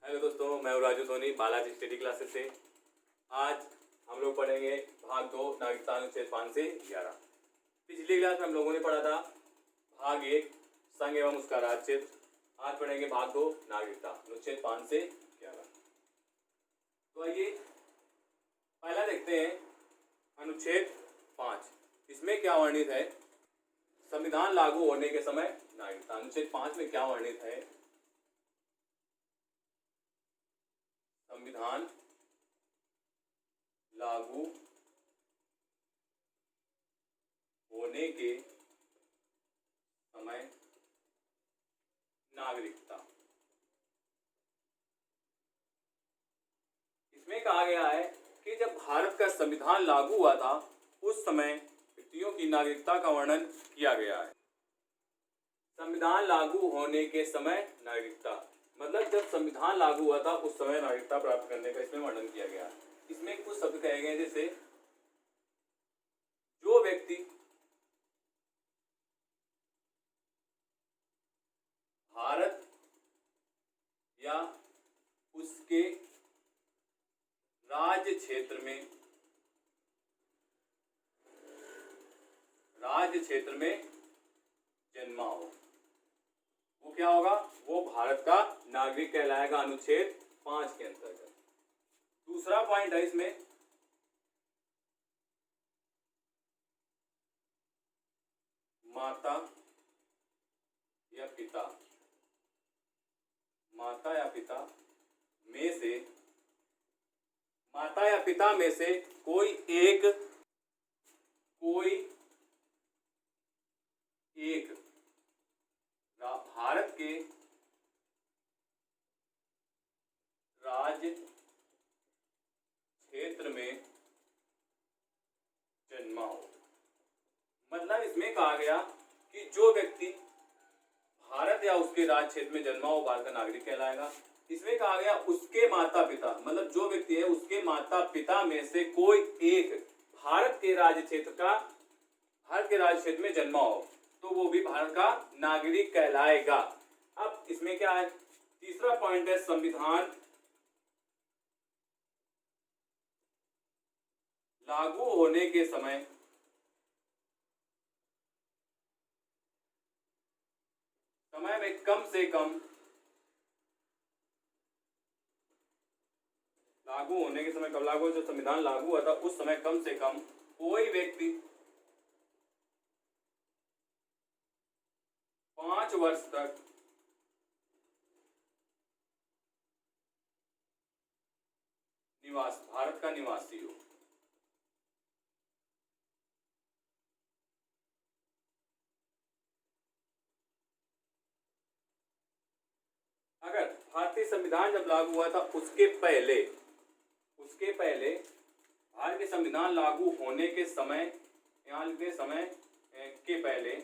Hello दोस्तों, मैं हूँ राजू सोनी बालाजी स्टडी क्लासेस से। आज हम लोग पढ़ेंगे भाग 2 नागरिकता अनुच्छेद 5 से 11। पिछली क्लास में हम लोगों ने पढ़ा था भाग 1 संघ एवं उसका राज्य क्षेत्र। आज पढ़ेंगे भाग 2 नागरिकता अनुच्छेद 5 से 11। तो आइए पहला देखते हैं अनुच्छेद 5। इसमें क्या वर्णित है? संविधान लागू होने के समय नागरिकता। अनुच्छेद 5 में क्या वर्णित है? संविधान लागू होने के समय नागरिकता। इसमें कहा गया है कि जब भारत का संविधान लागू हुआ था उस समय व्यक्तियों की नागरिकता का वर्णन किया गया है। संविधान लागू होने के समय नागरिकता मतलब जब संविधान लागू हुआ था उस समय नागरिकता प्राप्त करने का इसमें वर्णन किया गया है। इसमें कुछ शब्द कहे गए जैसे जो व्यक्ति भारत या उसके राज्य क्षेत्र में जन्मा हो वो क्या होगा? वो भारत का नागरिक कहलाएगा अनुच्छेद 5 के अंतर्गत। दूसरा पॉइंट है इसमें माता या पिता में से कोई एक भारत के राज्य क्षेत्र में जन्मा हो। मतलब इसमें कहा गया कि जो व्यक्ति भारत या उसके राज्य क्षेत्र में जन्मा हो भारत का नागरिक कहलाएगा। इसमें कहा गया उसके माता पिता मतलब जो व्यक्ति है उसके माता पिता में से कोई एक भारत के राज्य क्षेत्र में जन्मा हो तो वो भी भारत का नागरिक कहलाएगा। अब इसमें क्या है? तीसरा पॉइंट है संविधान लागू होने के समय में कम से कम लागू होने के समय कब लागू? जब संविधान लागू हुआ था उस समय कम से कम कोई व्यक्ति 5 वर्ष तक भारत का निवासी हो। अगर भारतीय संविधान जब लागू हुआ था उसके पहले भारत के संविधान लागू होने के समय के पहले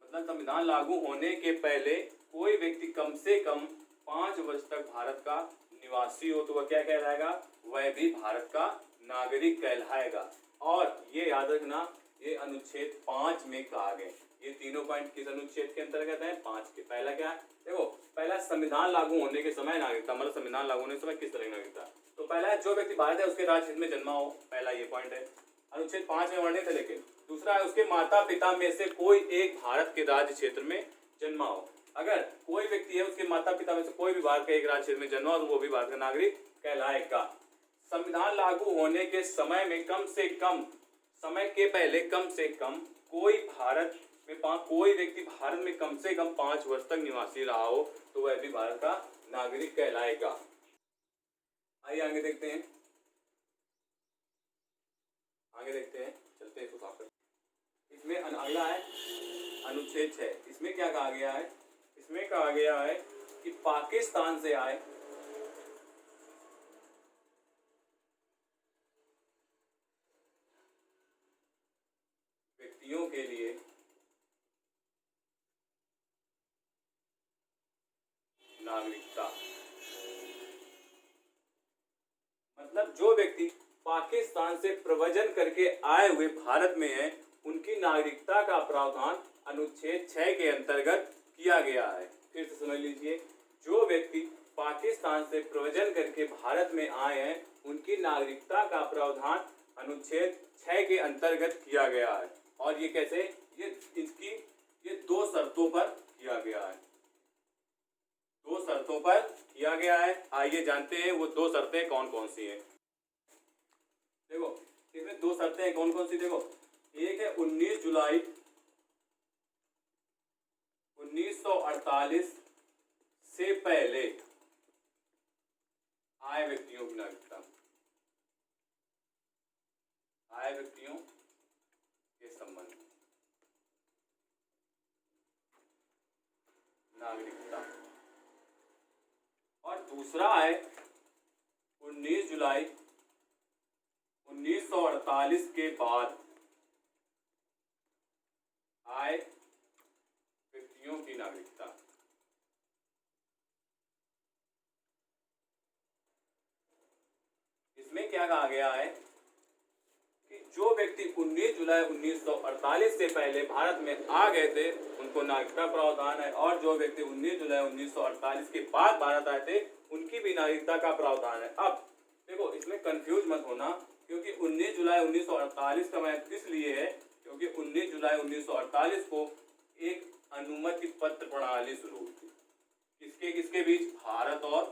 मतलब संविधान लागू होने के पहले कोई व्यक्ति कम से कम 5 वर्ष तक भारत का निवासी हो तो वह क्या कहलाएगा? वह भी भारत का नागरिक कहलाएगा। और ये याद रखना ये अनुच्छेद 5 में कहा गया। ये तीनों पॉइंट किस अनुच्छेद के अंतर्गत है? 5 के। पहला क्या है? देखो पहला संविधान लागू होने के समय नागरिकता मतलब संविधान लागू होने के समय किस तरह की नागरिकता। तो पहला है जो व्यक्ति भारत है उसके राज्य क्षेत्र में जन्मा हो। पहला ये पॉइंट है अनुच्छेद 5 में वर्णित है। लेकिन दूसरा है उसके माता पिता में से कोई एक भारत के राज्य क्षेत्र में जन्मा हो। अगर कोई व्यक्ति है उसके माता पिता में से कोई भी भारत के एक राज्य क्षेत्र में जन्मा हो तो वो भी भारत का नागरिक कहलाएगा। संविधान लागू होने के समय में कम से कम कोई व्यक्ति भारत में कम से कम 5 वर्ष तक निवासी रहा हो तो वह भी भारत का नागरिक कहलाएगा। आइए आगे देखते हैं चलते हैं इसको साफ करते। इसमें अगला है अनुच्छेद 6। इसमें क्या कहा गया है? इसमें कहा गया है कि पाकिस्तान से आए व्यक्तियों के लिए नागरिकता मतलब जो व्यक्ति पाकिस्तान से प्रव्रजन करके आए हुए भारत में हैं उनकी नागरिकता का प्रावधान अनुच्छेद 6 के अंतर्गत किया गया है। फिर से समझ लीजिए, जो व्यक्ति पाकिस्तान से प्रव्रजन करके भारत में आए हैं उनकी नागरिकता का प्रावधान अनुच्छेद 6 के अंतर्गत किया गया है। और ये कैसे, ये 2 शर्तों पर किया गया है, 2 शर्तों पर किया गया है। आइए जानते हैं वो 2 शर्तें कौन कौन सी हैं। देखो इसमें 2 शर्तें हैं, कौन कौन सी, देखो एक है 19 जुलाई 1948 से पहले आए व्यक्तियों की नागरिकता, आए व्यक्तियों के संबंध में नागरिकता, और दूसरा है 19 जुलाई 1948 के बाद आए व्यक्तियों की नागरिकता। इसमें क्या कहा गया है कि जो व्यक्ति 19 जुलाई 1948 से पहले भारत में आ गए थे उनको नागरिकता प्रावधान है, और जो व्यक्ति 19 जुलाई 1948 के बाद भारत आए थे उनकी भी नागरिकता का प्रावधान है। अब देखो इसमें कंफ्यूज मत होना, क्योंकि 19 जुलाई 1948 का महत्व इसलिए है क्योंकि 19 जुलाई 1948 को एक अनुमति पत्र प्रणाली शुरू हुई थी। किसके किसके बीच, भारत और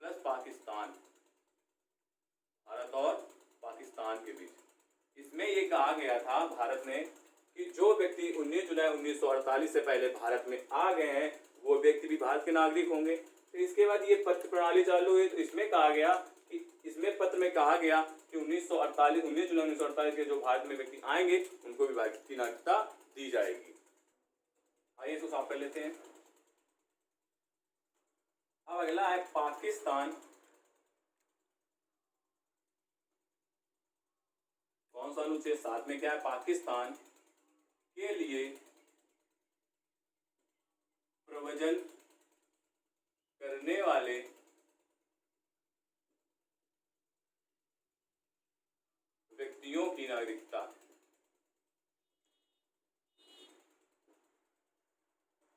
प्लस पाकिस्तान, भारत और पाकिस्तान के बीच। इसमें ये कहा गया था भारत ने कि जो व्यक्ति 19 जुलाई 1948 से पहले भारत में आ गए हैं वो व्यक्ति भी भारत के नागरिक होंगे। फिर इसके बाद ये पत्र प्रणाली चालू हुई, तो इसमें कहा गया कि इसमें पत्र में कहा गया कि 19 जुलाई 1948 के जो भारत में व्यक्ति आएंगे उनको भी भारत की नागरिकता दी जाएगी। आइए इसको साफ कर लेते हैं। अब अगला है पाकिस्तान। कौन सा अनुच्छेद 7 में क्या है, पाकिस्तान के लिए प्रव्रजन करने वाले व्यक्तियों की नागरिकता।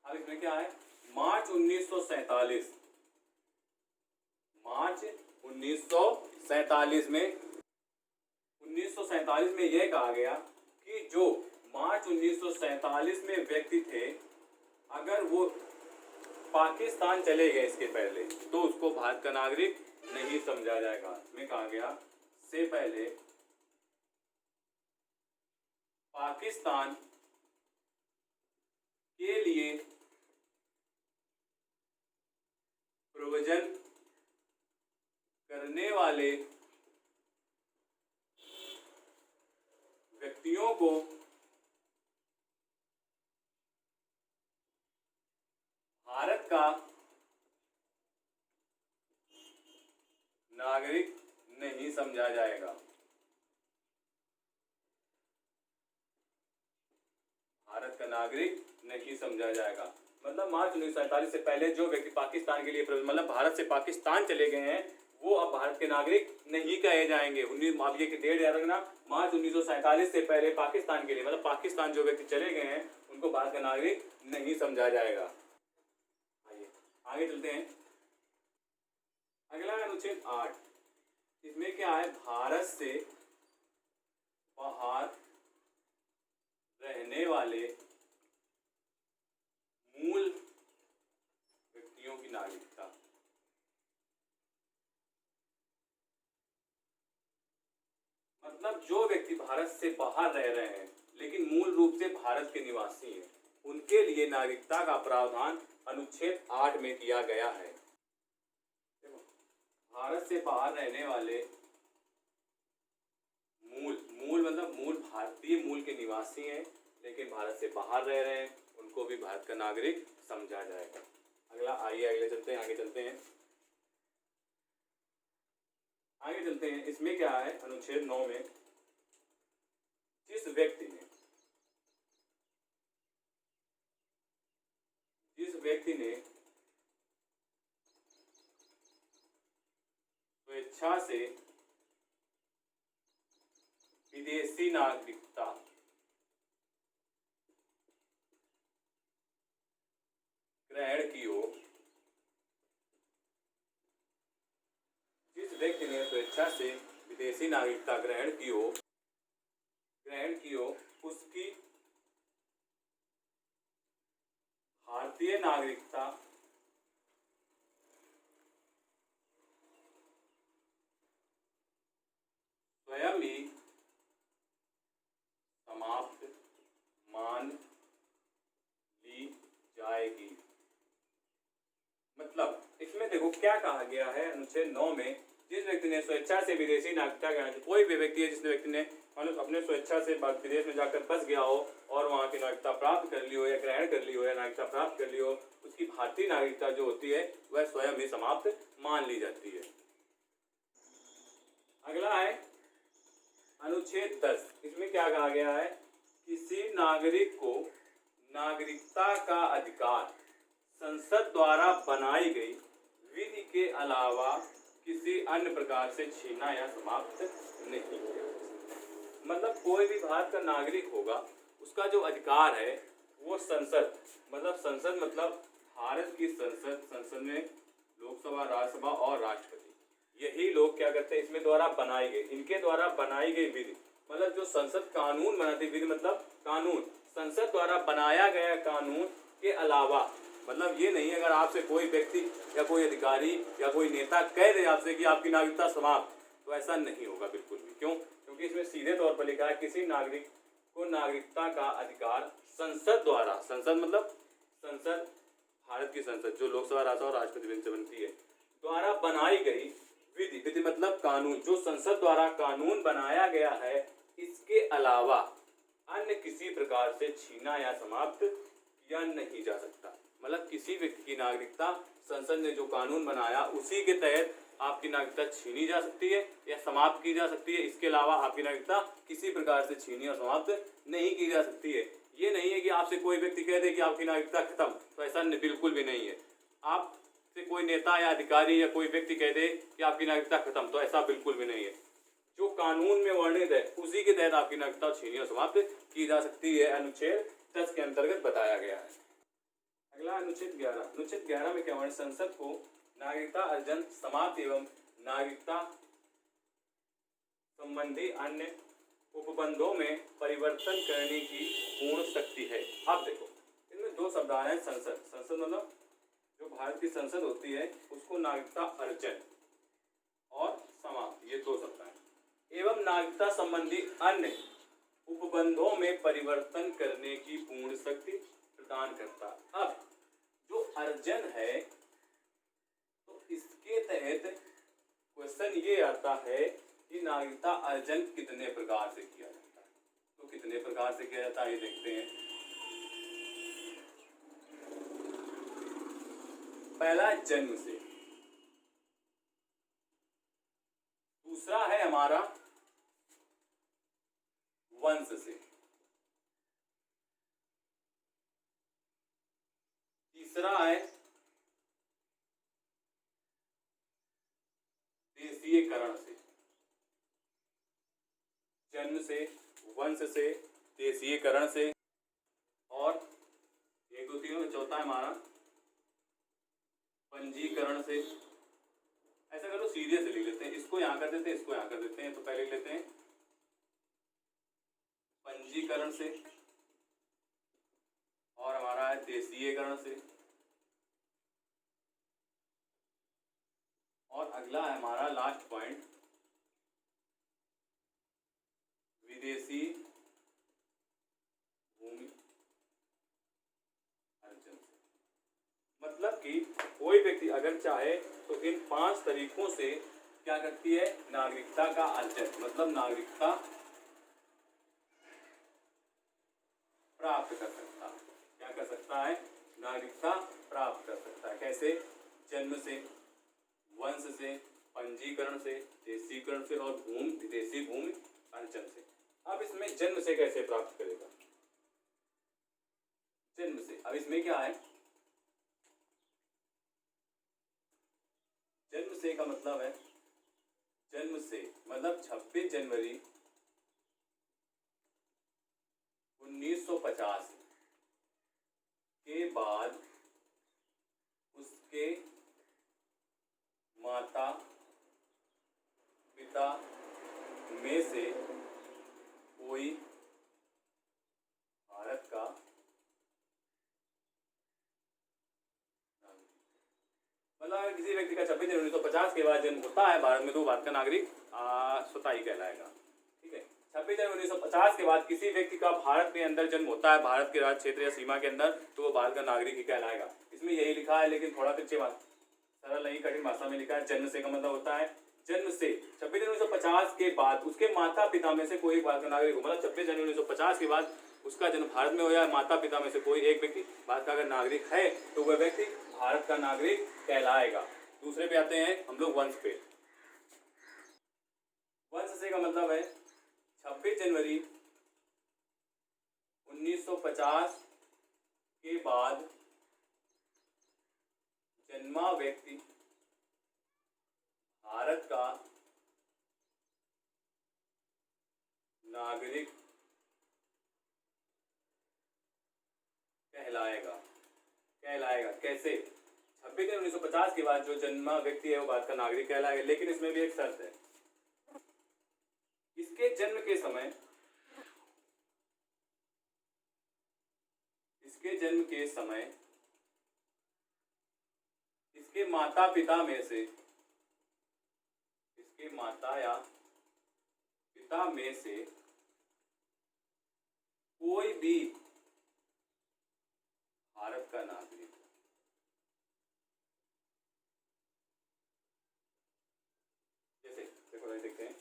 अब इसमें क्या है, मार्च 1947 में यह कहा गया कि जो मार्च 1947 में व्यक्ति थे अगर वो पाकिस्तान चले गए इसके पहले तो उसको भारत का नागरिक नहीं समझा जाएगा। इसमें कहा गया से पहले पाकिस्तान के लिए प्रव्रजन करने वाले व्यक्तियों को भारत का नागरिक नहीं समझा जाएगा। भारत का नागरिक नहीं समझा जाएगा मतलब मार्च 1947 से पहले जो व्यक्ति पाकिस्तान के लिए मतलब भारत से पाकिस्तान चले गए हैं वो अब भारत के नागरिक नहीं कहे जाएंगे। आप ये डेट याद रखना, मार्च 1947 से पहले पाकिस्तान के लिए मतलब पाकिस्तान जो व्यक्ति चले गए हैं उनको भारत का नागरिक नहीं समझा जाएगा। आइए आगे चलते हैं। अगला अनुच्छेद 8, इसमें क्या है, भारत से बाहर रहने वाले मूल व्यक्तियों की नागरिकता। मतलब जो व्यक्ति भारत से बाहर रह रहे हैं लेकिन मूल रूप से भारत के निवासी हैं उनके लिए नागरिकता का प्रावधान अनुच्छेद 8 में किया गया है। देखो भारत से बाहर रहने वाले मूल मतलब मूल भारतीय मूल के निवासी हैं लेकिन भारत से बाहर रह रहे हैं उनको भी भारत का नागरिक समझा जाएगा। अगला आगे चलते हैं। इसमें क्या है, अनुच्छेद 9 में जिस व्यक्ति ने स्वेच्छा से विदेशी नागरिकता ग्रहण ग्रहण की हो, जिस व्यक्ति ने स्वेच्छा से विदेशी नागरिकता ग्रहण की हो, उसकी भारतीय नागरिकता स्वयं ही समाप्त मान ली जाएगी। मतलब इसमें देखो क्या कहा गया है अनुच्छेद 9 में, जिस व्यक्ति ने स्वेच्छा से विदेशी नागरिकता ग्रहण की, कोई भी व्यक्ति है जिस व्यक्ति ने मतलब अपने स्वेच्छा से विदेश में जाकर बस गया हो और वहाँ की नागरिकता प्राप्त कर ली हो या ग्रहण कर ली हो या नागरिकता प्राप्त कर ली हो, उसकी भारतीय नागरिकता जो होती है वह स्वयं ही समाप्त मान ली जाती है। अगला है अनुच्छेद 10। इसमें क्या कहा गया है, किसी नागरिक को नागरिकता का अधिकार संसद द्वारा बनाई गई विधि के अलावा किसी अन्य प्रकार से छीना या समाप्त नहीं किया। मतलब कोई भी भारत का नागरिक होगा, उसका जो अधिकार है वो संसद मतलब भारत की संसद में लोकसभा, राज्यसभा और राष्ट्रपति, यही लोग क्या करते हैं, इसमें द्वारा बनाई गई, इनके द्वारा बनाई गई विधि, मतलब जो संसद कानून बनाती, विधि मतलब कानून, संसद द्वारा बनाया गया कानून के अलावा, मतलब ये नहीं अगर आपसे कोई व्यक्ति या कोई अधिकारी या कोई नेता कह दे आपसे कि आपकी नागरिकता समाप्त, तो ऐसा नहीं होगा बिल्कुल भी। क्यों? क्योंकि इसमें सीधे तौर पर लिखा है किसी नागरिक को नागरिकता का अधिकार संसद द्वारा, संसद मतलब संसद, भारत की संसद जो लोकसभा, राज्यसभा और राष्ट्रपति से बनती है, द्वारा बनाई गई विधि, विधि मतलब कानून, जो संसद द्वारा कानून बनाया गया है, इसके अलावा अन्य किसी प्रकार से छीना या समाप्त किया नहीं जा सकता। मतलब किसी व्यक्ति की नागरिकता संसद ने जो कानून बनाया उसी के तहत आपकी नागरिकता छीनी जा सकती है या समाप्त की जा सकती है, इसके अलावा आपकी नागरिकता किसी प्रकार से छीनी और समाप्त नहीं की जा सकती है। ये नहीं है कि आपसे कोई व्यक्ति कह दे कि आपकी नागरिकता खत्म, तो ऐसा बिल्कुल भी नहीं है। आपसे कोई नेता या अधिकारी या कोई व्यक्ति कह दे कि आपकी नागरिकता खत्म, तो ऐसा बिल्कुल भी नहीं है। जो कानून में वर्णित है उसी के तहत आपकी नागरिकता छीनी और समाप्त की जा सकती है, अनुच्छेद 10 के अंतर्गत बताया गया है। अगला अनुच्छेद 11। अनुच्छेद 11 में क्या वर्णित, संसद को नागरिकता अर्जन, समाप्त एवं नागरिकता संबंधी अन्य उपबंधों में परिवर्तन करने की पूर्ण शक्ति है। अब देखो इनमें दो शब्द आ रहे हैं, संसद, संसद मतलब जो भारत की संसद होती है उसको नागरिकता अर्जन और समाप्त, ये दो शब्द हैं, एवं नागरिकता संबंधी अन्य उपबंधों में परिवर्तन करने की पूर्ण शक्ति प्रदान करता। अब जो अर्जन है तो इसके तहत क्वेश्चन ये आता है कि नागरिकता अर्जन कितने प्रकार से किया जाता है, तो कितने प्रकार से किया जाता है ये देखते हैं। पहला जन्म से, दूसरा है हमारा वंश से, तीसरा है देशीयकरण से, जन्म से, वंश से, देशीयकरण से, और एक दो तीनों में चौथा है हमारा पंजीकरण से। ऐसा करो सीधे से लिख लेते हैं, इसको यहां कर देते हैं, इसको यहां कर देते हैं, तो पहले लिख लेते हैं पंजीकरण से, और हमारा है देशीयकरण से, और अगला है हमारा लास्ट पॉइंट विदेशी भूमि अर्जन से। मतलब कि कोई व्यक्ति अगर चाहे तो इन 5 तरीकों से क्या करती है, नागरिकता का अर्जन मतलब नागरिकता प्राप्त कर सकता है। क्या कर सकता है, नागरिकता प्राप्त कर सकता है। कैसे, जन्म से, वंश से, पंजीकरण से, देशीकरण से और विदेशी भूमि अर्जन से। अब इसमें जन्म से कैसे प्राप्त करेगा, जन्म से, अब इसमें क्या है, जन्म से का मतलब है, जन्म से मतलब 26 जनवरी 1950 के बाद उसके माता पिता में से कोई भारत का मतलब अगर किसी व्यक्ति का 26 जनवरी 1950 के बाद जन्म होता है भारत में तो भारत का नागरिक स्वतः ही कहलाएगा। ठीक है, 26 जनवरी 1950 के बाद किसी व्यक्ति का भारत के अंदर जन्म होता है, भारत के राज्य क्षेत्र या सीमा के अंदर, तो वो भारत का नागरिक ही कहलाएगा। इसमें यही लिखा है, लेकिन थोड़ा तिरछे बात, सरल नहीं कठिन भाषा में लिखा है। जन्म से का मतलब होता है जन्म से 26 जनवरी 1950 के बाद उसके माता पिता में से कोई भारत का नागरिक हो, मतलब 26 जनवरी 1950 के बाद उसका जन्म भारत में हो या माता पिता में से कोई एक व्यक्ति भारत का अगर नागरिक है तो वह व्यक्ति भारत का नागरिक कहलाएगा। दूसरे पे आते हैं हम लोग वंश पे। वंश से का मतलब है 26 जनवरी 1950 के बाद जन्मा व्यक्ति भारत का नागरिक कहलाएगा। कैसे? 26 जनवरी 1950 के बाद जो जन्मा व्यक्ति है वो भारत का नागरिक कहलाएगा, लेकिन इसमें भी एक शर्त है। इसके जन्म के समय इसके माता पिता में से कोई भी भारत का नागरिक देखते हैं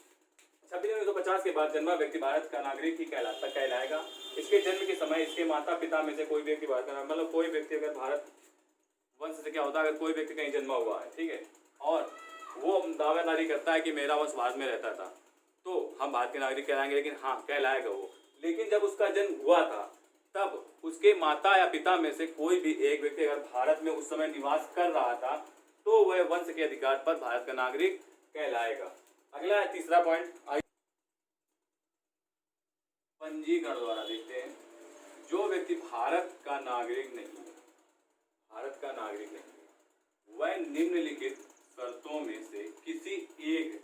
26 जनवरी 1950 के बाद जन्मा व्यक्ति भारत का नागरिक ही कहलाएगा। इसके जन्म के समय इसके माता पिता में से कोई व्यक्ति भारत का, मतलब कोई व्यक्ति अगर भारत वंश से क्या होता है, अगर कोई व्यक्ति कहीं जन्मा हुआ है, ठीक है, और वो दावेदारी करता है कि मेरा वंश भारत में रहता था, तो हम भारत के नागरिक कहलाएंगे, लेकिन हाँ कहलाएगा वो। लेकिन जब उसका जन्म हुआ था तब उसके माता या पिता में से कोई भी एक व्यक्ति अगर भारत में उस समय निवास कर रहा था तो वह वंश के अधिकार पर भारत का नागरिक कहलाएगा। अगला है तीसरा पॉइंट, पंजीकरण द्वारा देखते हैं। जो व्यक्ति भारत का नागरिक नहीं है, वह निम्नलिखित शर्तों में से किसी एक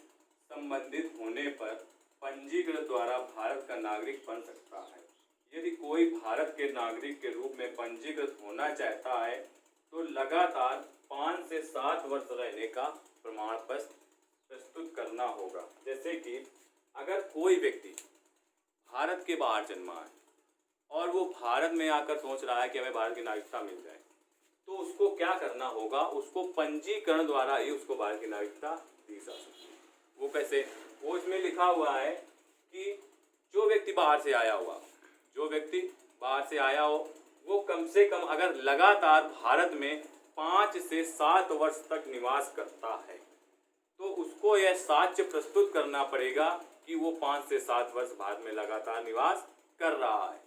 संबंधित होने पर पंजीकरण द्वारा भारत का नागरिक बन सकता है। यदि कोई भारत के नागरिक के रूप में पंजीकृत होना चाहता है तो लगातार 5 से 7 वर्ष रहने का प्रमाण पत्र प्रस्तुत करना होगा। जैसे कि अगर कोई व्यक्ति भारत के बाहर जन्मा है और वो भारत में आकर सोच रहा है कि हमें भारत की नागरिकता मिल जाए, तो उसको क्या करना होगा, उसको पंजीकरण द्वारा ही उसको भारत की नागरिकता दी जा सकती है। वो कैसे? वो इसमें लिखा हुआ है कि जो व्यक्ति बाहर से आया हो वो कम से कम अगर लगातार भारत में 5 से 7 वर्ष तक निवास करता है तो उसको यह साक्ष्य प्रस्तुत करना पड़ेगा कि वो 5 से 7 वर्ष भारत में लगातार निवास कर रहा है।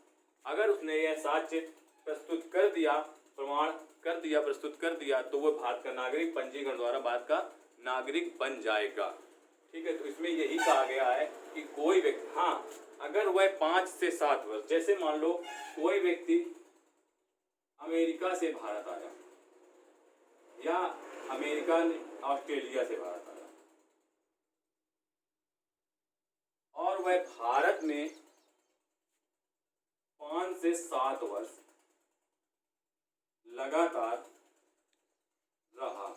अगर उसने यह साक्ष्य प्रस्तुत कर दिया, प्रस्तुत कर दिया तो वो भारत का नागरिक पंजीकरण द्वारा भारत का नागरिक बन जाएगा। ठीक है, तो इसमें यही कहा गया है कि कोई व्यक्ति, हाँ, अगर वह 5 से 7 वर्ष, जैसे मान लो कोई व्यक्ति अमेरिका से भारत आया या अमेरिका ऑस्ट्रेलिया से भारत आया और वह भारत में 5 से 7 वर्ष लगातार रहा,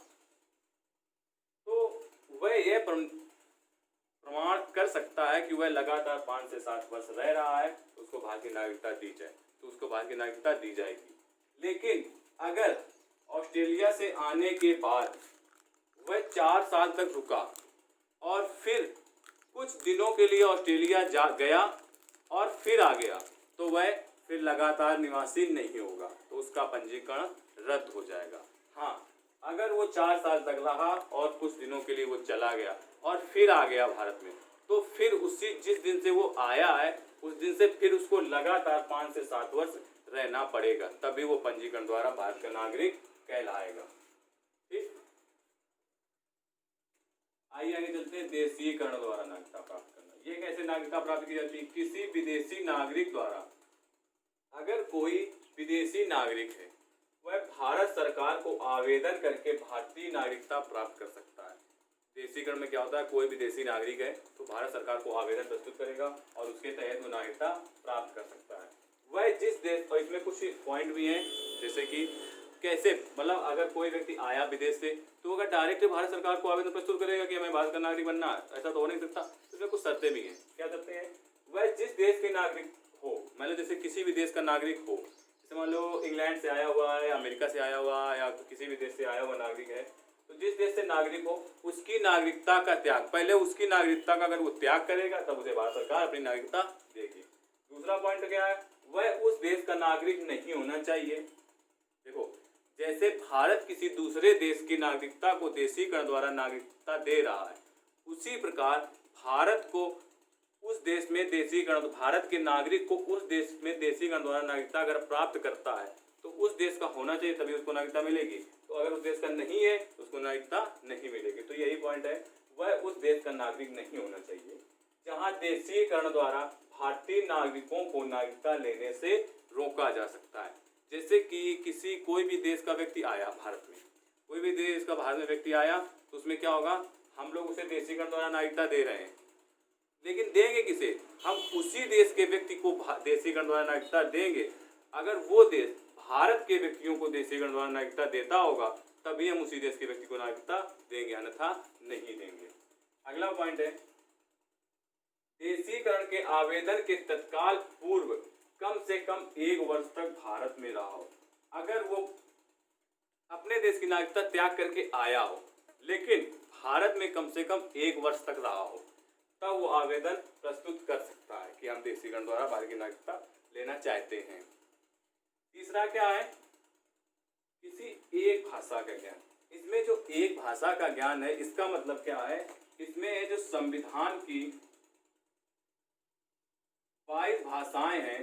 तो वह यह प्रमाण कर सकता है कि वह लगातार 5 से 7 वर्ष रह रहा है, तो उसको भारत की नागरिकता दी जाए, तो उसको भारत की नागरिकता दी जाएगी। लेकिन अगर ऑस्ट्रेलिया से आने के बाद वह 4 साल तक रुका और फिर कुछ दिनों के लिए ऑस्ट्रेलिया जा गया और फिर आ गया, तो वह फिर लगातार निवासी नहीं होगा, तो उसका पंजीकरण रद्द हो जाएगा। हाँ, अगर वो 4 साल तक रहा और कुछ दिनों के लिए वो चला गया और फिर आ गया भारत में, तो फिर उसी जिस दिन से वो आया है उस दिन से फिर उसको लगातार 5 से 7 वर्ष रहना पड़ेगा, तभी वो पंजीकरण द्वारा भारत का नागरिक कहलाएगा। ठीक, आइए आगे चलते हैं। देशीकरण द्वारा नागरिकता प्राप्त करना। ये कैसे नागरिकता प्राप्त की जाती है? किसी विदेशी नागरिक द्वारा, अगर कोई विदेशी नागरिक है वह भारत सरकार को आवेदन करके भारतीय नागरिकता प्राप्त कर सकता है। देशीकरण में क्या होता है, कोई विदेशी नागरिक है तो भारत सरकार को आवेदन प्रस्तुत करेगा और उसके तहत वो नागरिकता प्राप्त कर सकता है। वह जिस देश, और इसमें कुछ पॉइंट भी हैं जैसे कि कैसे, मतलब अगर कोई व्यक्ति आया विदेश से तो अगर डायरेक्ट भारत सरकार को आवेदन प्रस्तुत करेगा कि हमें भारत का नागरिक बनना है, ऐसा तो हो नहीं सकता। इसमें कुछ शर्तें भी हैं। क्या शर्तें हैं? वह जिस देश के नागरिक हो, मान लो जैसे किसी भी देश का नागरिक हो, जैसे मान लो इंग्लैंड से आया हुआ है, अमेरिका से आया हुआ है, या किसी भी देश से आया हुआ नागरिक है, तो जिस देश से नागरिक हो उसकी नागरिकता का त्याग, पहले उसकी नागरिकता का अगर वो त्याग करेगा तब उसे भारत सरकार अपनी नागरिकता देगी। दूसरा पॉइंट क्या है, वह उस देश का नागरिक नहीं होना चाहिए। देखो, जैसे भारत किसी दूसरे देश की नागरिकता को देशीकरण द्वारा नागरिकता दे रहा है, उसी प्रकार भारत को उस देश में देशीकरण, भारत के नागरिक को उस देश में देशीकरण द्वारा नागरिकता अगर प्राप्त करता है तो उस देश का होना चाहिए, तभी उसको नागरिकता मिलेगी। तो अगर उस देश का नहीं है तो उसको नागरिकता नहीं मिलेगी। तो यही पॉइंट है, वह उस देश का नागरिक नहीं होना चाहिए जहां देशीकरण द्वारा भारतीय नागरिकों को नागरिकता लेने से रोका जा सकता है। जैसे कि कोई भी देश का व्यक्ति आया भारत में, कोई भी देश का भारत में व्यक्ति आया तो उसमें क्या होगा, हम लोग उसे देशीकरण द्वारा नागरिकता दे रहे हैं, लेकिन देंगे किसे? हम उसी देश के व्यक्ति को देशीकरण द्वारा नागरिकता देंगे अगर वो देश भारत के व्यक्तियों को देशीकरण द्वारा नागरिकता देता होगा, तभी हम उसी देश के व्यक्ति को नागरिकता देंगे, अन्यथा नहीं देंगे। अगला पॉइंट है, देशीकरण के आवेदन के तत्काल पूर्व कम से कम 1 वर्ष तक भारत में रहा हो। अगर वो अपने देश की नागरिकता त्याग करके आया हो लेकिन भारत में कम से कम 1 वर्ष तक रहा हो, तब वो आवेदन प्रस्तुत कर सकता है कि हम देशीकरण द्वारा भारत की नागरिकता लेना चाहते हैं। तीसरा क्या है, किसी एक भाषा का ज्ञान। इसमें जो एक भाषा का ज्ञान है, इसका मतलब क्या है, इसमें जो संविधान की 22 भाषाएं हैं,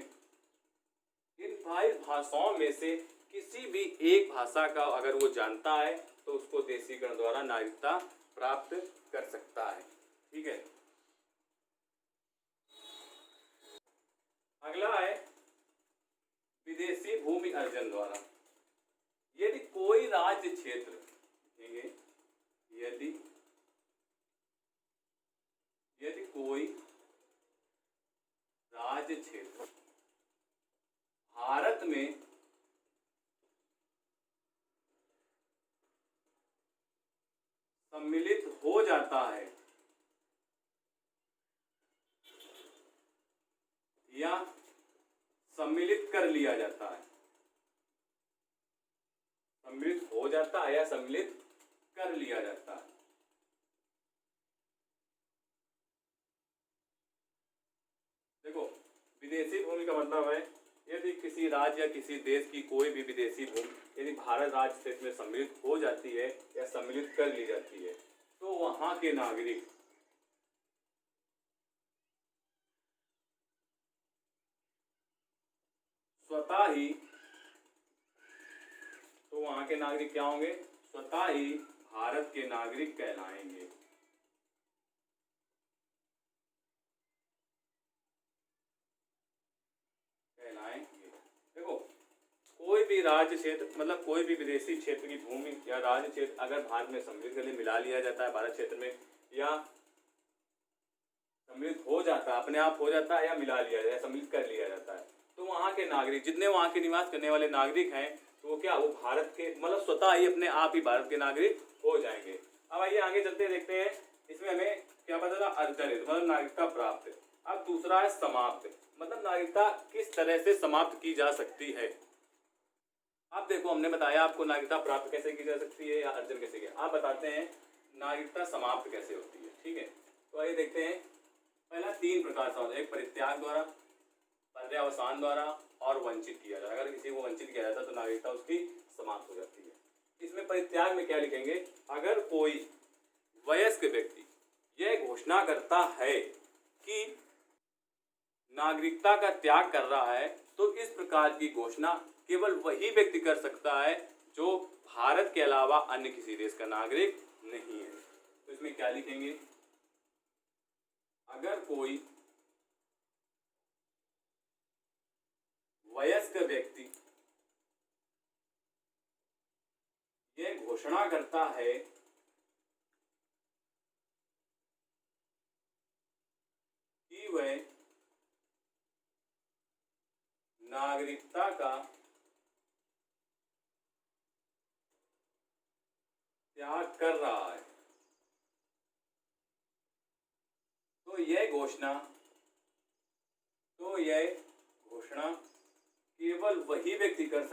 इन 22 भाषाओं में से किसी भी एक भाषा का अगर वो जानता है तो उसको देशीकरण द्वारा नागरिकता प्राप्त कर सकता है। ठीक है। अगला है विदेशी भूमि अर्जन द्वारा। यदि कोई राज्य क्षेत्र, यदि कोई राज्य क्षेत्र भारत में सम्मिलित हो जाता है या सम्मिलित कर लिया जाता है, सम्मिलित हो जाता है या सम्मिलित कर लिया जाता है। देखो, विदेशी भूमि का मतलब है यदि किसी राज्य या किसी देश की कोई भी विदेशी भूमि यदि भारत राज्य क्षेत्र में सम्मिलित हो जाती है या सम्मिलित कर ली जाती है, तो वहां के नागरिक स्वतः ही, तो वहां के नागरिक क्या होंगे, स्वतः ही भारत के नागरिक कहलाएंगे। देखो, कोई भी राज्य क्षेत्र, मतलब कोई भी विदेशी क्षेत्र की भूमि या राज्य क्षेत्र अगर भारत में सम्मिलित कर मिला लिया जाता है भारत क्षेत्र में, या सम्मिलित हो जाता है, अपने आप हो जाता है, या मिला लिया जाए, सम्मिलित कर लिया जाता है, तो वहाँ के नागरिक, जितने वहाँ के निवास करने वाले नागरिक हैं, तो वो क्या, वो भारत के, मतलब स्वतः ही अपने आप ही भारत के नागरिक हो जाएंगे। अब आइए आगे चलते देखते हैं, इसमें हमें क्या पता चला, अर्जनित मतलब नागरिकता प्राप्त। अब दूसरा है समाप्त, मतलब नागरिकता किस तरह से समाप्त की जा सकती है। अब देखो, हमने बताया आपको नागरिकता प्राप्त कैसे की जा सकती है या अर्जन कैसे किया, आप बताते हैं नागरिकता समाप्त कैसे होती है। ठीक है, तो आइए देखते हैं। पहला 3 प्रकार से होता है, एक परित्याग द्वारा, पर्यावसान द्वारा और वंचित किया जाए। अगर किसी को वंचित किया जाता है तो नागरिकता उसकी समाप्त हो जाती है। इसमें परित्याग में क्या लिखेंगे, अगर कोई वयस्क व्यक्ति यह घोषणा करता है कि नागरिकता का त्याग कर रहा है, तो इस प्रकार की घोषणा केवल वही व्यक्ति कर सकता है जो भारत के अलावा अन्य किसी देश का नागरिक नहीं है। तो इसमें क्या लिखेंगे, अगर कोई वयस्क व्यक्ति यह घोषणा करता है कि वह नागरिकता का त्याग कर रहा है। तो यह घोषणा केवल वही व्यक्ति कर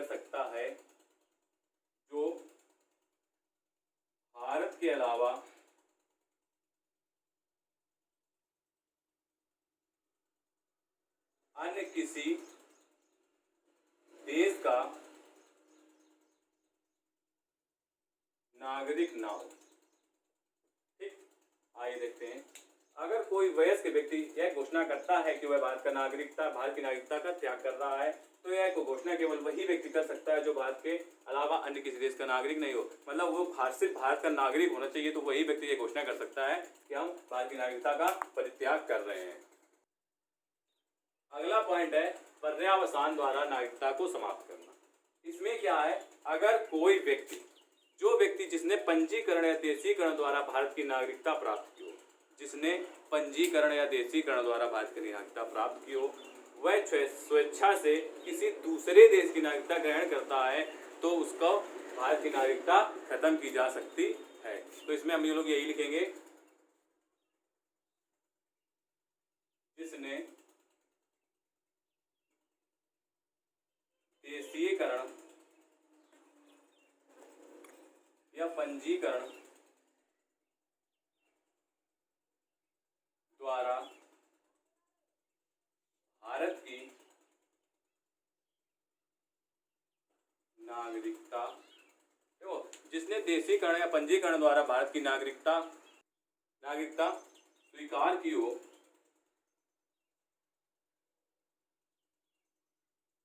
सकता है जो भारत के अलावा अन्य किसी देश का नागरिक ना हो। ठीक, आइए देखते हैं। अगर कोई वयस्क व्यक्ति यह घोषणा करता है कि वह भारत की नागरिकता का त्याग कर रहा है, तो यह घोषणा केवल वही व्यक्ति कर सकता है जो भारत के अलावा अन्य किसी देश का नागरिक नहीं हो। मतलब वो सिर्फ भारत का नागरिक होना चाहिए, तो वही व्यक्ति ये घोषणा कर सकता है कि हम भारत की नागरिकता का परित्याग कर रहे हैं। अगला पॉइंट है पर्यावसान द्वारा नागरिकता को समाप्त करना। इसमें क्या है, अगर कोई व्यक्ति जिसने पंजीकरण या देशीकरण द्वारा भारत की नागरिकता प्राप्त की हो, वह स्वेच्छा से किसी दूसरे देश की नागरिकता ग्रहण करता है, तो उसको भारत की नागरिकता खत्म की जा सकती है। तो इसमें हम लोग यही लिखेंगे, जिसने देशीकरण या पंजीकरण द्वारा भारत की नागरिकता, देखो, जिसने देशीकरण या पंजीकरण द्वारा भारत की नागरिकता स्वीकार की हो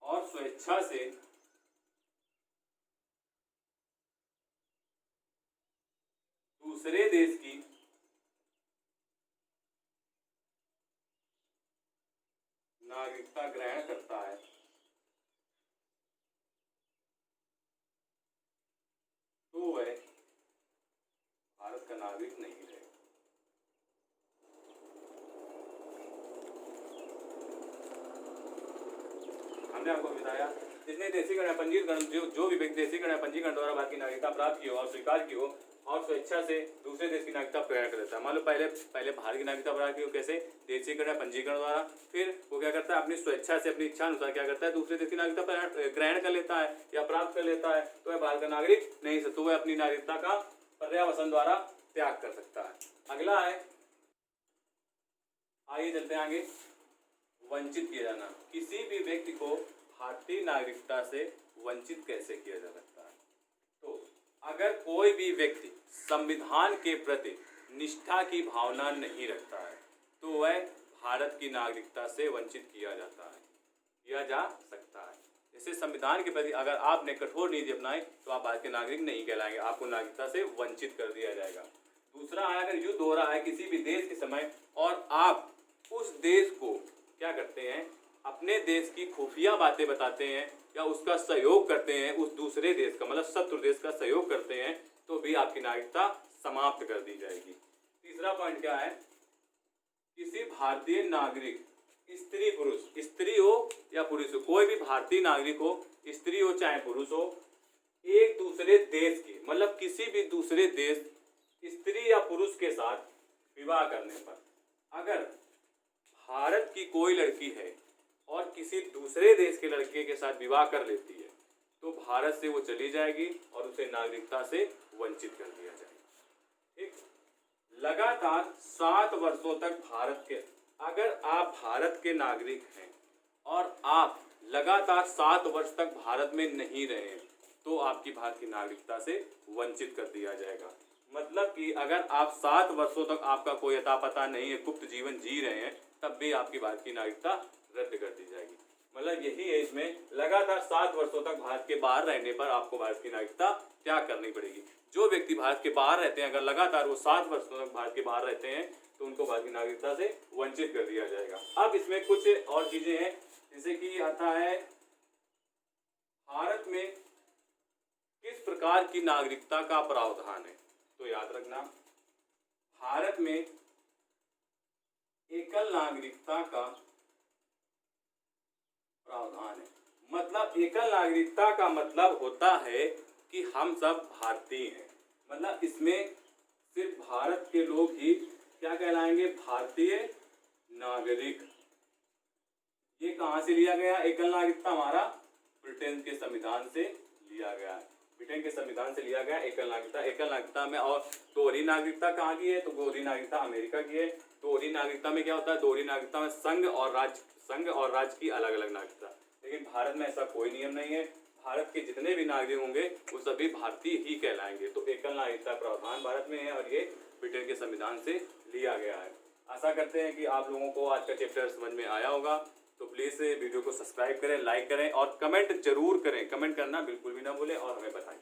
और स्वेच्छा से दूसरे देश की नागरिकता ग्रहण करता है, तो वह भारत का नागरिक नहीं रहेगा। हमने आपको बताया, जिसने देशीकरण या पंजीकरण जो भी व्यक्ति देशीकरण या पंजीकरण द्वारा भारत की नागरिकता प्राप्त की हो और स्वीकार की हो और स्वेच्छा से दूसरे देश की नागरिकता ग्रहण कर लेता है। मान लो पहले भारत की नागरिकता प्राप्त की हो, कैसे? देशीकरण या पंजीकरण द्वारा। फिर वो क्या करता है, अपनी स्वेच्छा से, अपनी इच्छा अनुसार क्या करता है, दूसरे देश की नागरिकता ग्रहण कर लेता है या प्राप्त कर लेता है, तो वह भारत का नागरिक नहीं, तो वह अपनी नागरिकता का पर्यावसान द्वारा त्याग कर सकता है। अगला है, आइए चलते हैं आगे। वंचित किया जाना। किसी भी व्यक्ति को भारतीय नागरिकता से वंचित कैसे किया जा सकता है? तो अगर कोई भी व्यक्ति संविधान के प्रति निष्ठा की भावना नहीं रखता है, तो वह भारत की नागरिकता से वंचित किया जा सकता है। जैसे संविधान के प्रति अगर आपने कठोर नीति अपनाई, तो आप भारत के नागरिक नहीं कहलाएंगे, आपको नागरिकता से वंचित कर दिया जाएगा। दूसरा है, अगर युद्ध हो रहा है किसी भी देश के समय और आप उस देश को क्या करते हैं, अपने देश की खुफिया बातें बताते हैं या उसका सहयोग करते हैं, उस दूसरे देश का मतलब शत्रु देश का सहयोग करते हैं, तो भी आपकी नागरिकता समाप्त कर दी जाएगी। तीसरा पॉइंट क्या है, किसी भारतीय नागरिक स्त्री हो या पुरुष हो, कोई भी भारतीय नागरिक हो, स्त्री हो चाहे पुरुष हो, एक दूसरे देश की मतलब किसी भी दूसरे देश स्त्री या पुरुष के साथ विवाह करने पर, अगर भारत की कोई लड़की है और किसी दूसरे देश के लड़के के साथ विवाह कर लेती है, तो भारत से वो चली जाएगी और उसे नागरिकता से वंचित कर दिया जाएगा। ठीक, लगातार 7 वर्षों तक अगर आप भारत के नागरिक हैं और आप लगातार 7 वर्ष तक भारत में नहीं रहे हैं, तो आपकी भारत की नागरिकता से वंचित कर दिया जाएगा। मतलब कि अगर आप 7 वर्षों तक आपका कोई अता पता नहीं है, गुप्त जीवन जी रहे हैं, तब भी आपकी भारत की नागरिकता रद्द कर दी जाएगी। मतलब यही है इसमें, लगातार 7 वर्षों तक भारत के बाहर रहने पर आपको भारत की नागरिकता त्याग करनी पड़ेगी। जो व्यक्ति भारत के बाहर रहते हैं, अगर लगातार वो 7 वर्षों तक भारत के बाहर रहते हैं तो उनको भारत की नागरिकता से वंचित कर दिया जाएगा। अब इसमें कुछ और चीजें हैं, जैसे कि आता है भारत में किस प्रकार की नागरिकता का प्रावधान है। तो याद रखना, भारत में एकल नागरिकता का प्रावधान है। मतलब एकल नागरिकता का मतलब होता है कि हम सब भारतीय हैं, मतलब इसमें सिर्फ भारत के लोग ही क्या कहलाएंगे, भारतीय नागरिक। ये कहाँ से लिया गया एकल नागरिकता, हमारा ब्रिटेन के संविधान से लिया गया है। ब्रिटेन के संविधान से लिया गया एकल नागरिकता। एकल नागरिकता में और दोहरी नागरिकता कहाँ की है, तो दोहरी नागरिकता अमेरिका की है। दोहरी नागरिकता में क्या होता है, दोहरी नागरिकता में संघ और राज्य की अलग अलग नागरिकता। लेकिन भारत में ऐसा कोई नियम नहीं है, भारत के जितने भी नागरिक होंगे वो सभी भारतीय ही कहलाएंगे। तो एकल नागरिकता प्रावधान भारत में है और ये ब्रिटेन के संविधान से लिया गया है। आशा करते हैं कि आप लोगों को आज का चैप्टर समझ में आया होगा। तो प्लीज़ वीडियो को सब्सक्राइब करें, लाइक करें और कमेंट जरूर करें। कमेंट करना बिल्कुल भी ना भूलें और हमें बताएं।